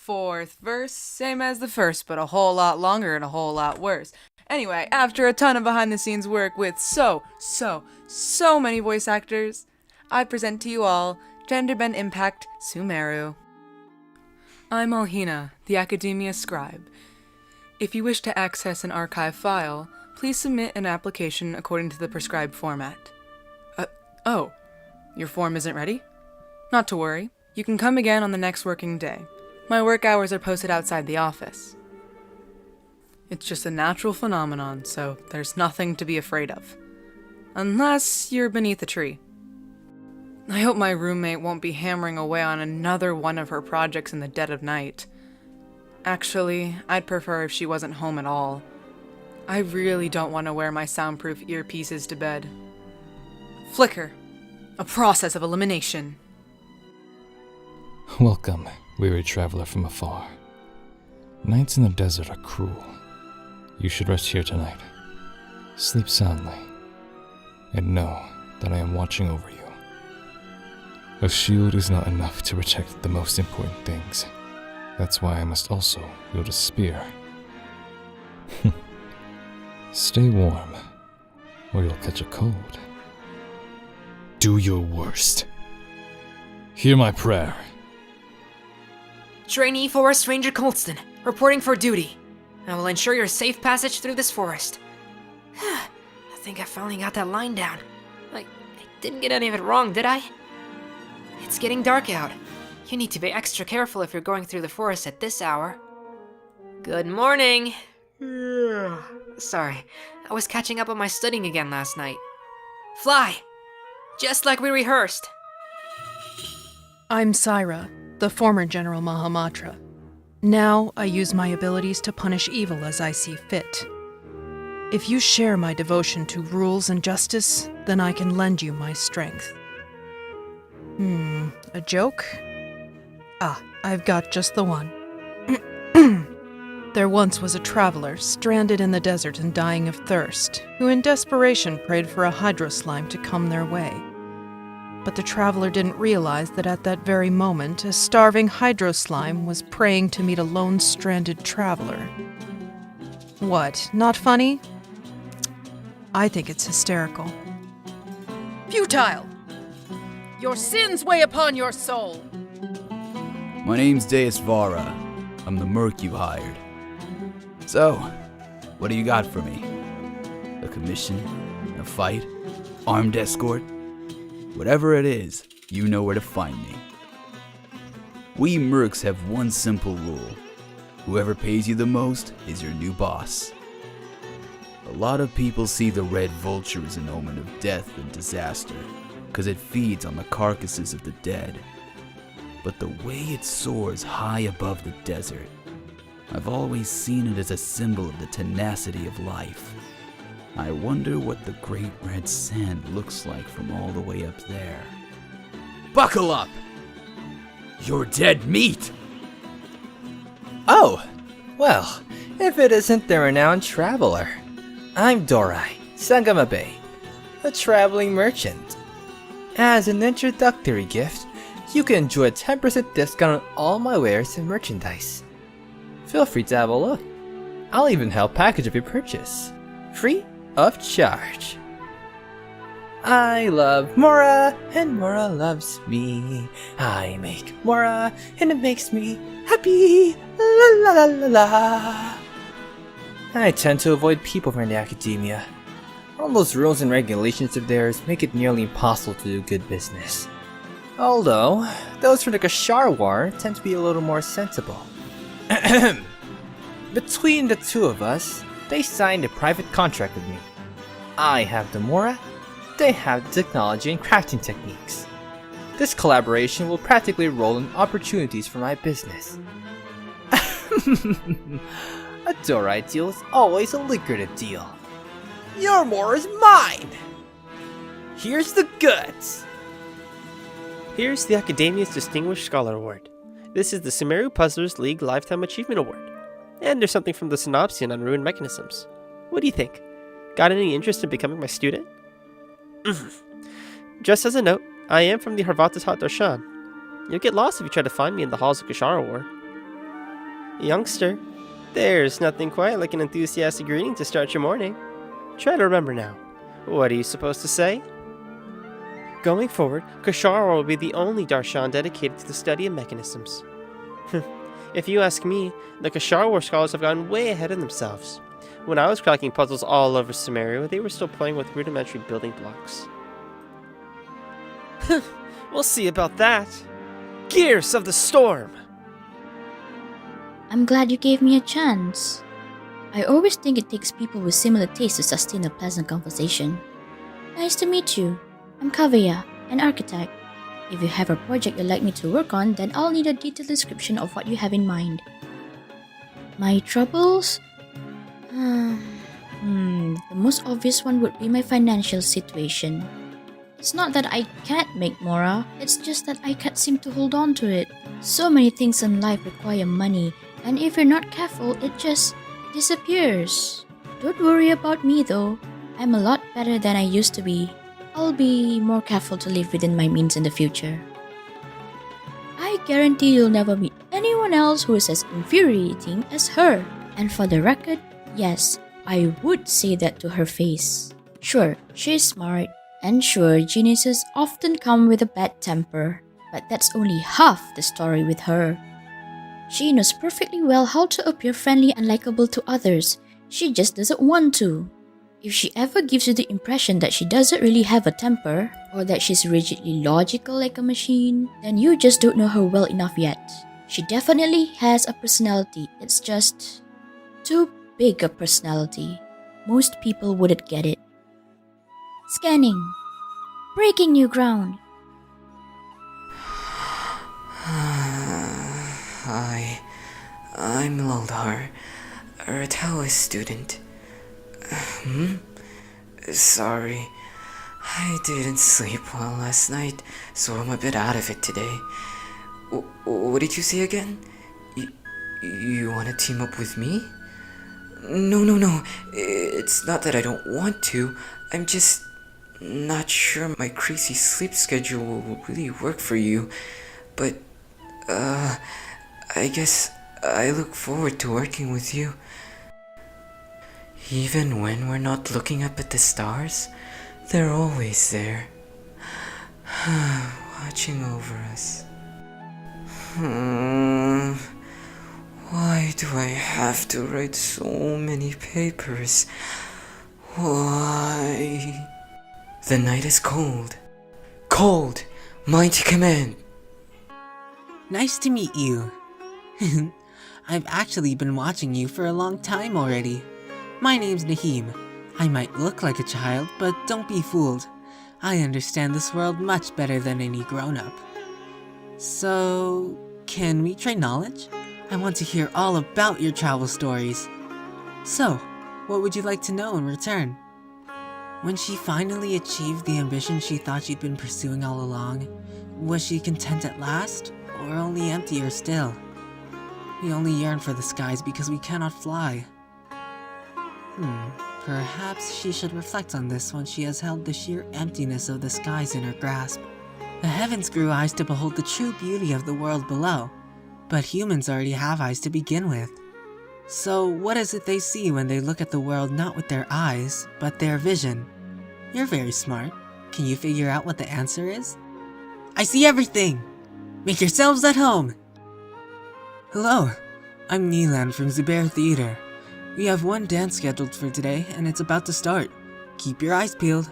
Fourth verse, same as the first, but a whole lot longer and a whole lot worse. Anyway, after a ton of behind-the-scenes work with so many voice actors, I present to you all Genderbend Impact Sumeru. I'm Alhena, the Academia Scribe. If you wish to access an archive file, please submit an application according to the prescribed format. Oh, your form isn't ready? Not to worry, you can come again on the next working day. My work hours are posted outside the office. It's just a natural phenomenon, so there's nothing to be afraid of. Unless you're beneath a tree. I hope my roommate won't be hammering away on another one of her projects in the dead of night. Actually, I'd prefer if she wasn't home at all. I really don't want to wear my soundproof earpieces to bed. Flicker. A process of elimination. Welcome, weary traveler from afar. Nights in the desert are cruel. You should rest here tonight. Sleep soundly, and know that I am watching over you. A shield is not enough to protect the most important things. That's why I must also wield a spear. Stay warm, or you'll catch a cold. Do your worst. Hear my prayer. Trainee Forest Ranger Colston, reporting for duty. I will ensure your safe passage through this forest. I think I finally got that line down. I didn't get any of it wrong, did I? It's getting dark out. You need to be extra careful if you're going through the forest at this hour. Good morning. Sorry, I was catching up on my studying again last night. Fly! Just like we rehearsed. I'm Cyra, the former General Mahamatra. Now I use my abilities to punish evil as I see fit. If you share my devotion to rules and justice, then I can lend you my strength. A joke? I've got just the one. There once was a traveler stranded in the desert and dying of thirst, who in desperation prayed for a hydro slime to come their way. But the traveler didn't realize that at that very moment, a starving hydro slime was praying to meet a lone stranded traveler. What, not funny? I think it's hysterical. Futile! Your sins weigh upon your soul! My name's Dehesvara. I'm the merc you hired. So, what do you got for me? A commission? A fight? Armed escort? Whatever it is, you know where to find me. We mercs have one simple rule. Whoever pays you the most is your new boss. A lot of people see the red vulture as an omen of death and disaster, because it feeds on the carcasses of the dead. But the way it soars high above the desert, I've always seen it as a symbol of the tenacity of life. I wonder what the great red sand looks like from all the way up there. Buckle up! You're dead meat! Oh, well, if it isn't the renowned traveler. I'm Dorai, 𝓐𝓮𝓻𝓵𝔁𝓬𝐙, a traveling merchant. As an introductory gift, you can enjoy a 10% discount on all my wares and merchandise. Feel free to have a look. I'll even help package up your purchase, free of charge. I love Mora, and Mora loves me. I make Mora, and it makes me happy. La la la la la. I tend to avoid people from the academia. All those rules and regulations of theirs make it nearly impossible to do good business. Although, those from the Kashar War tend to be a little more sensible. Between the two of us, they signed a private contract with me. I have the Mora, they have the technology and crafting techniques. This collaboration will practically roll in opportunities for my business. A Dorai deal is always a lucrative deal. Your Mora is mine! Here's the goods! Here's the Academia's Distinguished Scholar Award. This is the Sumeru Puzzlers League Lifetime Achievement Award. And there's something from the Synopsian on Ruined Mechanisms. What do you think? Got any interest in becoming my student? Just as a note, I am from the Harvatas Hot Darshan. You'll get lost if you try to find me in the halls of Kashara War. Youngster, there's nothing quite like an enthusiastic greeting to start your morning. Try to remember now. What are you supposed to say? Going forward, Xara will be the only darshan dedicated to the study of mechanisms. If you ask me, the Xara War scholars have gotten way ahead of themselves. When I was cracking puzzles all over Sumeru, they were still playing with rudimentary building blocks. We'll see about that. Gears of the Storm! I'm glad you gave me a chance. I always think it takes people with similar tastes to sustain a pleasant conversation. Nice to meet you. I'm Kavayah, an architect. If you have a project you'd like me to work on, then I'll need a detailed description of what you have in mind. My troubles? The most obvious one would be my financial situation. It's not that I can't make more, it's just that I can't seem to hold on to it. So many things in life require money, and if you're not careful, it just disappears. Don't worry about me though. I'm a lot better than I used to be. I'll be more careful to live within my means in the future. I guarantee you'll never meet anyone else who is as infuriating as her. And for the record, yes, I would say that to her face. Sure, she's smart, and sure, geniuses often come with a bad temper, but that's only half the story with her. She knows perfectly well how to appear friendly and likable to others. She just doesn't want to. If she ever gives you the impression that she doesn't really have a temper, or that she's rigidly logical like a machine, then you just don't know her well enough yet. She definitely has a personality, it's just too big a personality. Most people wouldn't get it. Scanning. Breaking new ground. Hi, I'm Laldhar, a Taoist student. Sorry, I didn't sleep well last night, so I'm a bit out of it today. What did you say again? You want to team up with me? No. It's not that I don't want to. I'm just not sure my crazy sleep schedule will really work for you. But, I guess I look forward to working with you. Even when we're not looking up at the stars, they're always there, watching over us. Why do I have to write so many papers? Why? The night is cold. Cold! Mighty command! Nice to meet you. I've actually been watching you for a long time already. My name's Naheem. I might look like a child, but don't be fooled. I understand this world much better than any grown-up. So, can we trade knowledge? I want to hear all about your travel stories. So, what would you like to know in return? When she finally achieved the ambition she thought she'd been pursuing all along, was she content at last, or only emptier still? We only yearn for the skies because we cannot fly. Perhaps she should reflect on this when she has held the sheer emptiness of the skies in her grasp. The heavens grew eyes to behold the true beauty of the world below, but humans already have eyes to begin with. So what is it they see when they look at the world not with their eyes, but their vision? You're very smart. Can you figure out what the answer is? I see everything! Make yourselves at home! Hello, I'm Nilan from Zubair Theater. We have one dance scheduled for today, and it's about to start. Keep your eyes peeled.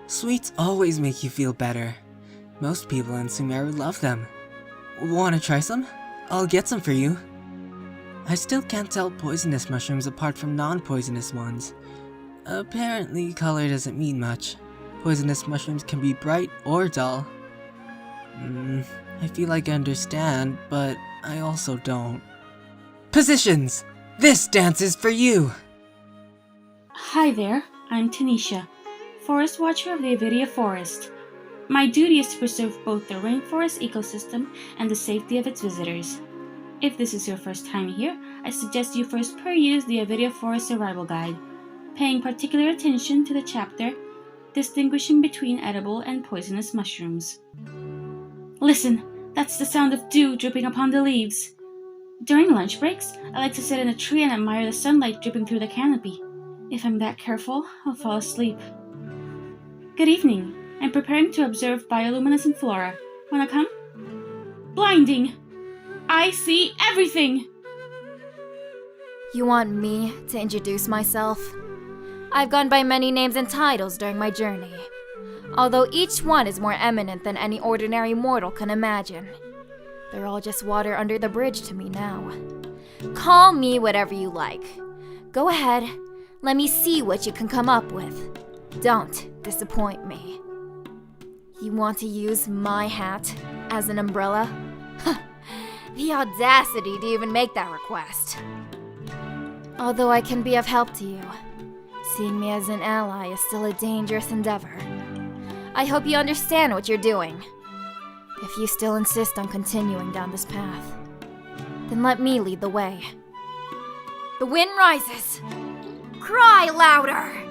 Sweets always make you feel better. Most people in Sumeru love them. Wanna try some? I'll get some for you. I still can't tell poisonous mushrooms apart from non-poisonous ones. Apparently, color doesn't mean much. Poisonous mushrooms can be bright or dull. I feel like I understand, but I also don't. Positions! This dance is for you! Hi there, I'm Tinisha, Forest Watcher of the Avidia Forest. My duty is to preserve both the rainforest ecosystem and the safety of its visitors. If this is your first time here, I suggest you first peruse the Avidia Forest Survival Guide, paying particular attention to the chapter distinguishing between edible and poisonous mushrooms. Listen, that's the sound of dew dripping upon the leaves. During lunch breaks, I like to sit in a tree and admire the sunlight dripping through the canopy. If I'm that careful, I'll fall asleep. Good evening. I'm preparing to observe bioluminescent flora. Wanna come? Blinding! I see everything! You want me to introduce myself? I've gone by many names and titles during my journey, although each one is more eminent than any ordinary mortal can imagine. They're all just water under the bridge to me now. Call me whatever you like. Go ahead, let me see what you can come up with. Don't disappoint me. You want to use my hat as an umbrella? The audacity to even make that request. Although I can be of help to you, seeing me as an ally is still a dangerous endeavor. I hope you understand what you're doing. If you still insist on continuing down this path, then let me lead the way. The wind rises! Cry louder!